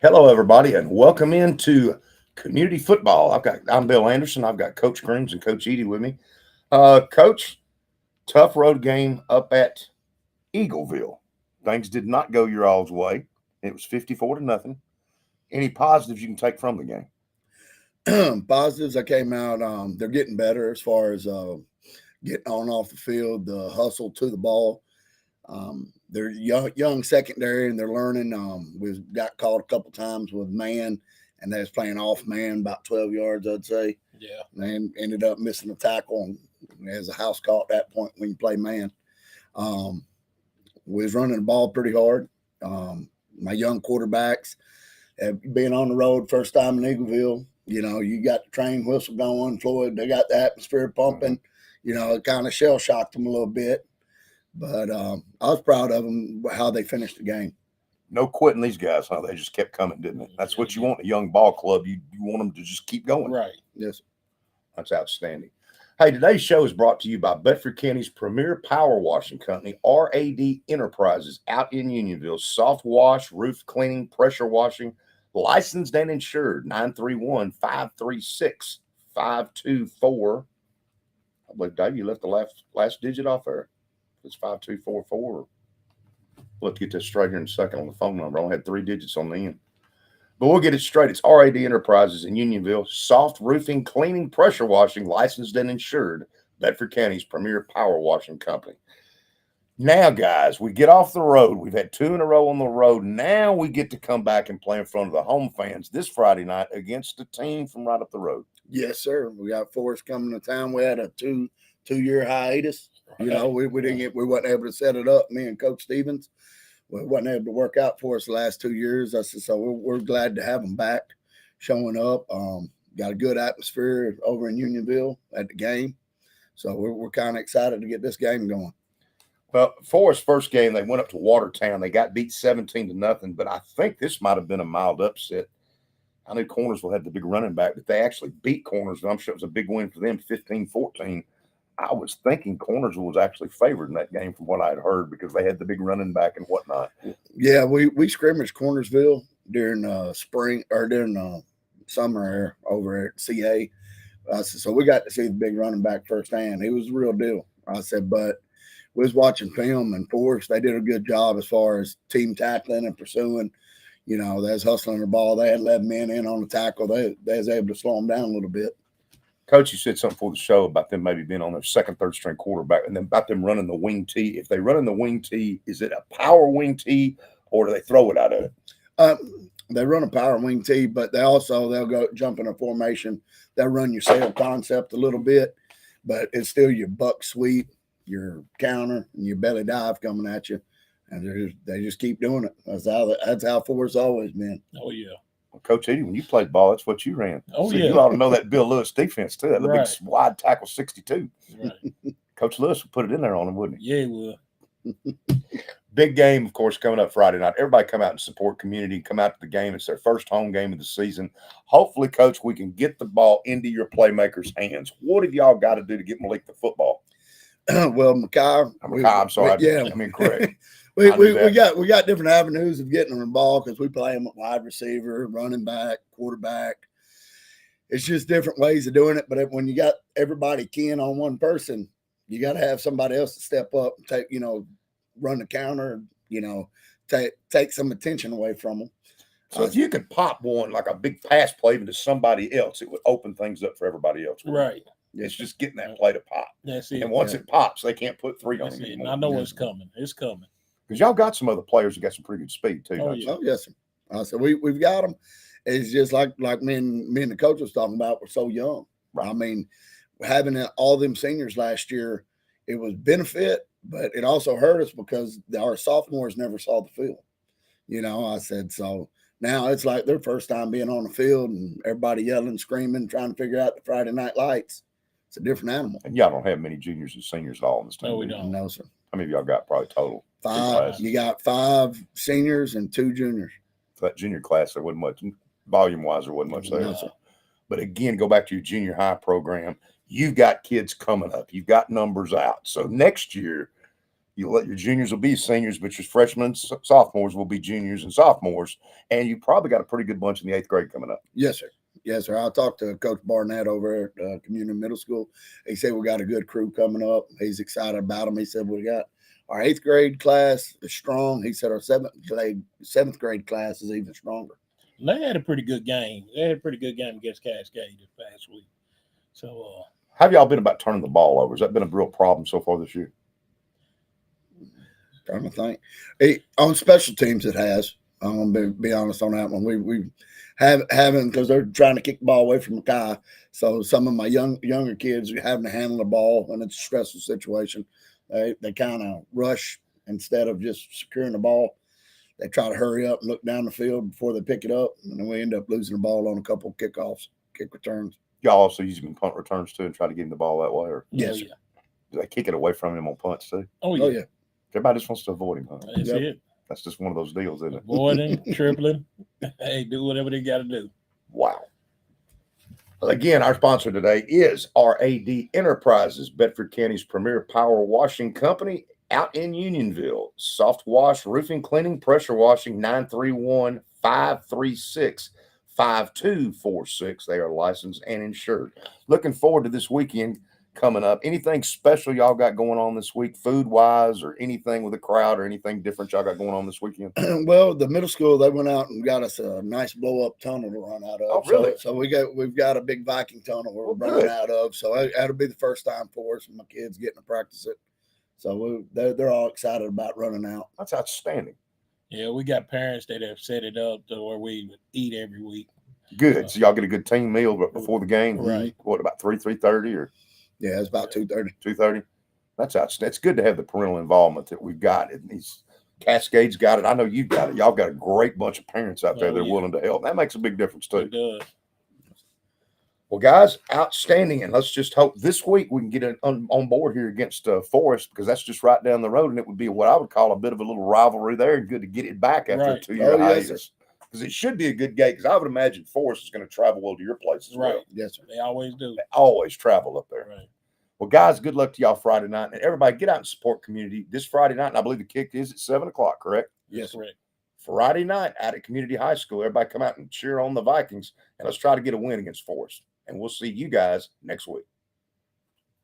Hello, everybody, and welcome into Community Football. I'm Bill Anderson. I've got Coach Grooms and Coach Edie with me. Coach, tough road game up at Eagleville. Things did not go your all's way. It was 54-0. Any positives you can take from the game? Positives, I came out. They're getting better as far as getting on off the field, the hustle to the ball. They're young secondary, and they're learning. We've got caught a couple times with man, and they was playing off man about 12 yards, I'd say. Yeah. And ended up missing a tackle, and as a house call at that point when you play man. We was running the ball pretty hard. My young quarterbacks have been on the road first time in Eagleville. You know, you got the train whistle going, Floyd. They got the atmosphere pumping. You know, it kind of shell shocked them a little bit. But I was proud of them, how they finished the game. No quitting these guys, huh? They just kept coming, didn't it? That's what you want in a young ball club. You want them to just keep going. Right. Yes. That's outstanding. Hey, today's show is brought to you by Bedford County's premier power washing company, RAD Enterprises, out in Unionville. Soft wash, roof cleaning, pressure washing, licensed and insured. 931-536-524. I believe, Dave, you left the last digit off there. It's 5244. We'll have to get this straight here in a second on the phone number. I only had 3 digits on the end. But we'll get it straight. It's RAD Enterprises in Unionville. Soft roofing, cleaning, pressure washing, licensed and insured. Bedford County's premier power washing company. Now, guys, we get off the road. We've had 2 in a row on the road. Now we get to come back and play in front of the home fans this Friday night against a team from right up the road. Yes, sir. We got Forrest coming to town. We had a two-year hiatus. You know, we wasn't able to set it up. Me and Coach Stevens, we wasn't able to work out for us the last 2 years. I said, so we're glad to have them back, showing up. Got a good atmosphere over in Unionville at the game, so we're kind of excited to get this game going. Well, Forrest's first game, they went up to Watertown. They got beat 17-0, but I think this might have been a mild upset. I knew Cornersville had the big running back, but they actually beat Cornersville. I'm sure it was a big win for them, 15-14. I was thinking Cornersville was actually favored in that game from what I had heard because they had the big running back and whatnot. Yeah, we scrimmaged Cornersville during spring or during summer over at CA. So we got to see the big running back firsthand. He was the real deal. I said, but we was watching film, and Forrest, they did a good job as far as team tackling and pursuing. You know, they was hustling the ball. They had 11 men in on the tackle. They was able to slow them down a little bit. Coach, you said something for the show about them maybe being on their second, third string quarterback, and then about them running the wing tee. If they run in the wing tee, is it a power wing tee or do they throw it out of it? They run a power wing tee, but they'll go jump in a formation. They'll run your sail concept a little bit, but it's still your buck sweep, your counter, and your belly dive coming at you, and they just keep doing it. That's how Forrest's always been. Oh yeah. Well, Coach Edie, when you played ball, that's what you ran. Oh, so yeah. You ought to know that Bill Lewis defense, too. That Right. big wide tackle 62. Right. Coach Lewis would put it in there on him, wouldn't he? Yeah, he will. Big game, of course, coming up Friday night. Everybody come out and support community. Come out to the game. It's their first home game of the season. Hopefully, Coach, we can get the ball into your playmakers' hands. What have y'all got to do to get Malik the football? Well, Makai. I'm sorry. I mean, correct. we got different avenues of getting on the ball because we play them at wide receiver, running back, quarterback. It's just different ways of doing it. But when you got everybody keying on one person, you got to have somebody else to step up and take, run the counter, take some attention away from them. So if you could pop one like a big pass play into somebody else, it would open things up for everybody else. Right. It's just getting that play to pop. That's it. And once it pops, they can't put 3 on That's it it. anymore. And I know it's coming. It's coming. Because y'all got some other players that got some pretty good speed too. Oh, don't you? yeah. Oh, yes, sir. I said we've got them. It's just like me and the coach was talking about. We're so young. Right. I mean, having all them seniors last year, it was benefit, but it also hurt us because our sophomores never saw the field. I said so. Now it's like their first time being on the field and everybody yelling, screaming, trying to figure out the Friday night lights. It's a different animal. And y'all don't have many juniors and seniors at all in this team. No, we do you? don't. No, sir. How many of y'all got probably total? Five. classes. You got 5 seniors and 2 juniors. For that junior class, there wasn't much volume wise. There wasn't much there. No, sir. But again, go back to your junior high program. You've got kids coming up. You've got numbers out. So next year, you let your juniors will be seniors, but your freshmen and sophomores will be juniors and sophomores. And you probably got a pretty good bunch in the 8th grade coming up. Yes, sir. Yes, sir. I talked to Coach Barnett over at Community Middle School. He said we got a good crew coming up. He's excited about them. He said we got our 8th grade class is strong. He said our 7th grade class is even stronger. They had a pretty good game. They had a pretty good game against Cascade this past week. So, How have y'all been about turning the ball over? Has that been a real problem so far this year? Trying to think. On special teams, it has. I'm gonna be honest on that one. We haven't because they're trying to kick the ball away from Mackay. So some of my younger kids are having to handle the ball when it's a stressful situation. They kind of rush instead of just securing the ball. They try to hurry up and look down the field before they pick it up, and then we end up losing the ball on a couple of kickoffs, kick returns. Y'all also use them in punt returns too and try to get him the ball that way, or Yes, oh, sir. yeah. do they kick it away from him on punts too? Oh, yeah. Oh yeah, Everybody just wants to avoid him, huh? That's Yep. it. That's just one of those deals, isn't it? Avoiding, tripling. Hey, do whatever they got to do. Wow. Well, again, our sponsor today is RAD Enterprises, Bedford County's premier power washing company out in Unionville. Soft wash, roofing, cleaning, pressure washing, 931-536-5246. They are licensed and insured. Looking forward to this weekend coming up. Anything special y'all got going on this week, food-wise, or anything with the crowd, or anything different y'all got going on this weekend? well, the middle school they went out and got us a nice blow up tunnel to run out of. Oh, really? So we've got a big Viking tunnel we're Well, running good. out of. So that'll be the first time for us and my kids getting to practice it. So they're all excited about running out. That's outstanding. Yeah, we got parents that have set it up to where we would eat every week. Good. So y'all get a good team meal before the game. Right. What, about 3:30 or Yeah, it's about 2:30. 2:30? That's outstanding. It's good to have the parental involvement that we've got. And these Cascades got it. I know you got it. Y'all got a great bunch of parents out there Oh, that are yeah. willing to help. That makes a big difference too. It does. Well, guys, outstanding. And let's just hope this week we can get on board here against Forest, because that's just right down the road. And it would be what I would call a bit of a little rivalry there. Good to get it back after a Right. 2-year Oh, yes, hiatus. Because it should be a good game, because I would imagine Forest is going to travel well to your place as well. Right. Yes, sir. They always do. They always travel up there. Right. Well, guys, good luck to y'all Friday night. And everybody get out and support community this Friday night. And I believe the kick is at 7:00, correct? Yes, sir. Correct. Friday night out at Community High School. Everybody come out and cheer on the Vikings. And let's try to get a win against Forest. And we'll see you guys next week.